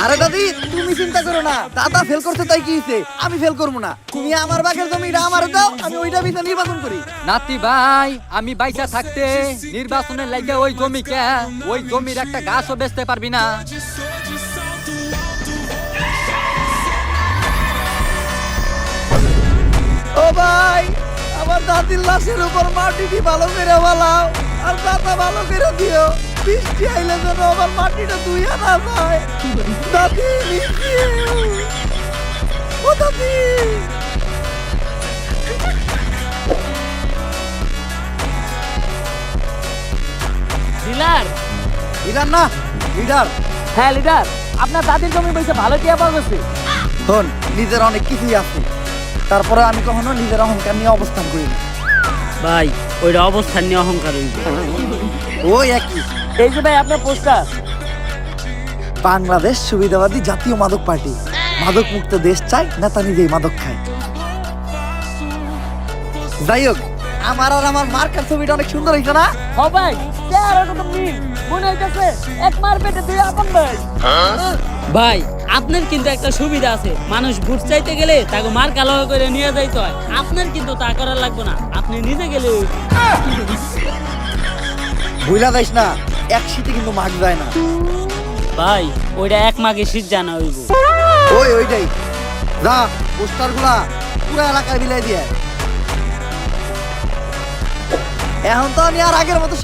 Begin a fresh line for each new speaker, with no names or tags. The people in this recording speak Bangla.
আরে দাদি তুমি চিন্তা করো না, দাদা ফেল করছে তাই কি হইছে, আমি ফেল করবো না। তুমি আমার বাগের জমিটা আমারে দাও, আমি ওইটা বিতে নির্বাচন করি।
নাতি ভাই, আমি বাইচা থাকতে নির্বাচনের লাগে ওই জমিকে, ওই জমির একটা গাছও বেচতে পারবি না।
ও ভাই, আমার দাদির লাশের উপর মাটিটি ভালো করে বালাও, আর দাদা ভালো করে দিও। বৃষ্টি আইলে যেন আমার মাটিটা ধুইয়া না যায়। দাদি বৃষ্টি, ও দাদি।
ডিলার।
লিডার না, লিডার।
হ্যাঁ লিডার, আপনার দাদির জমি বইছে ভালো টিয়া পাওয়া গেছে।
শোন, নিজের অনেক কিছুই আছে, তারপরে আমি কখনো নিজের অহংকার নিয়ে অবস্থান করি না।
ভাই ওইটা অবস্থান নিয়ে অহংকার হইবে।
ওই একই।
এই যে ভাই আপনার পোস্টার।
বাংলাদেশ সুবিধাবাদী জাতীয় মাদক পার্টি, মাদক মুক্ত দেশ চাই, নেতা নিজেই মাদক খায়। যাই হোক, আমার আর আমার মার্কার ছবিটা অনেক সুন্দর হয়েছে না?
ও ভাই, চেহারা কত মিল, মনে হইতেছে এক মার পেটে দুই আপন ভাই। ভাই আপনার কিন্তু একটা সুবিধা আছে, মানুষ ভোট চাইতে গেলে তাকে মার কালো করে নিয়ে যাইতে হয়। আপনার কিন্তু তা করার লাগবে না, আপনি নিজে গেলে।
ভুলা যাইস না, এক শীতে কিন্তু মাগ যায় না।
ভাই ওইটা এক মাগে শীত জানা হইব।
ওইটাই। যা, পোস্টার গুলা পুরো এলাকায় বিলাই দিয়ে। এখন তো আমি আর আগের মতো